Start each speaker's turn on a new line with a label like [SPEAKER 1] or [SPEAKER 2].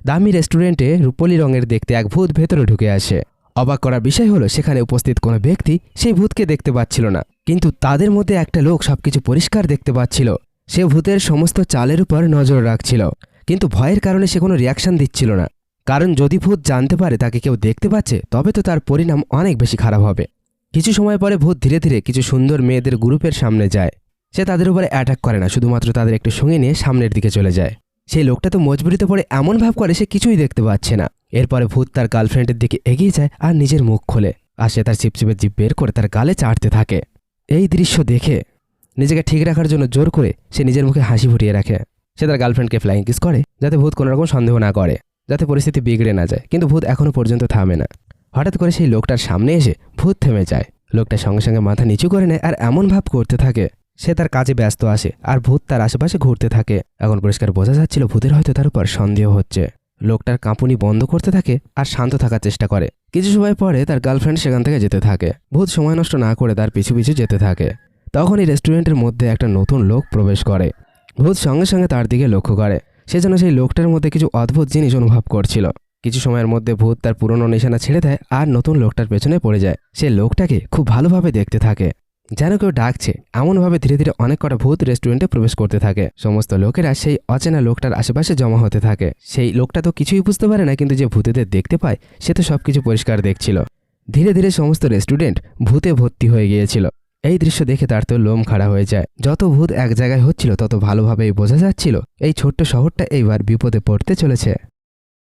[SPEAKER 1] দামি রেস্টুরেন্টে রূপলি রঙের দেখতে এক ভূত ভেতরে ঢুকে আসে। অবাক করার বিষয় হলো সেখানে উপস্থিত কোনো ব্যক্তি সেই ভূতকে দেখতে পাচ্ছিল না, কিন্তু তাদের মধ্যে একটা লোক সবকিছু পরিষ্কার দেখতে পাচ্ছিল। সে ভূতের সমস্ত চালের উপর নজর রাখছিল, কিন্তু ভয়ের কারণে সে কোনো রিয়াকশন দিচ্ছিল না। কারণ যদি ভূত জানতে পারে তাকে কেউ দেখতে পাচ্ছে, তবে তো তার পরিণাম অনেক বেশি খারাপ হবে। কিছু সময় পরে ভূত ধীরে ধীরে কিছু সুন্দর মেয়েদের গ্রুপের সামনে যায়। সে তাদের উপরে অ্যাটাক করে না, শুধুমাত্র তাদের একটু সঙ্গে নিয়ে সামনের দিকে চলে যায়। সেই লোকটা তো মজবুরিতে পড়ে এমন ভাব করে সে কিছুই দেখতে পাচ্ছে না। এরপরে ভূত তার গার্লফ্রেন্ডের দিকে এগিয়ে যায় আর নিজের মুখ খোলে, আর সে তার চিপচিপের জিভ বের করে তার গালে চাটতে থাকে। এই দৃশ্য দেখে নিজেকে ঠিক রাখার জন্য জোর করে সে নিজের মুখে হাসি ফুটিয়ে রাখে। সে তার গার্লফ্রেন্ডকে ফ্লাইং কিস করে, যাতে ভূত কোনো রকম সন্দেহ না করে, যাতে পরিস্থিতি বিগড়ে না যায়। কিন্তু ভূত এখনো পর্যন্ত থামে না। হঠাৎ করে সেই লোকটার সামনে এসে ভূত থেমে যায়। লোকটা সঙ্গে সঙ্গে মাথা নিচু করে নেয় আর এমন ভাব করতে থাকে সে তার কাজে ব্যস্ত আসে, আর ভূত তার আশেপাশে ঘুরতে থাকে। এখন পরিষ্কার বোঝা যাচ্ছিল ভূতের হয়তো তার উপর সন্দেহ হচ্ছে। লোকটার কাঁপুনি বন্ধ করতে থাকে আর শান্ত থাকার চেষ্টা করে। কিছু সময় পরে তার গার্লফ্রেন্ড সেখান থেকে যেতে থাকে। ভূত সময় নষ্ট না করে তার পিছু পিছু যেতে থাকে। তখনই রেস্টুরেন্টের মধ্যে একটা নতুন লোক প্রবেশ করে। ভূত সঙ্গে সঙ্গে তার দিকে লক্ষ্য করে। সে যেন সেই লোকটার মধ্যে কিছু অদ্ভুত জিনিস অনুভব করছিল। কিছু সময়ের মধ্যে ভূত তার পুরনো নিশানা ছেড়ে দেয় আর নতুন লোকটার পেছনে পড়ে যায়। সে লোকটাকে খুব ভালোভাবে দেখতে থাকে, যেন কেউ ডাকছে। এমনভাবে ধীরে ধীরে অনেক কটা ভূত রেস্টুরেন্টে প্রবেশ করতে থাকে। সমস্ত লোকেরা সেই অচেনা লোকটার আশেপাশে জমা হতে থাকে। সেই লোকটা তো কিছুই বুঝতে পারে না, কিন্তু যে ভূতেদের দেখতে পায় সে তো সবকিছু পরিষ্কার দেখছিল। ধীরে ধীরে সমস্ত রেস্টুরেন্ট ভূতে ভর্তি হয়ে গিয়েছিল। এই দৃশ্য দেখে তার তো লোম খাড়া হয়ে যায়। যত ভূত এক জায়গায় হচ্ছিল তত ভালোভাবেই বোঝা যাচ্ছিল এই ছোট্ট শহরটা এইবার বিপদে পড়তে চলেছে।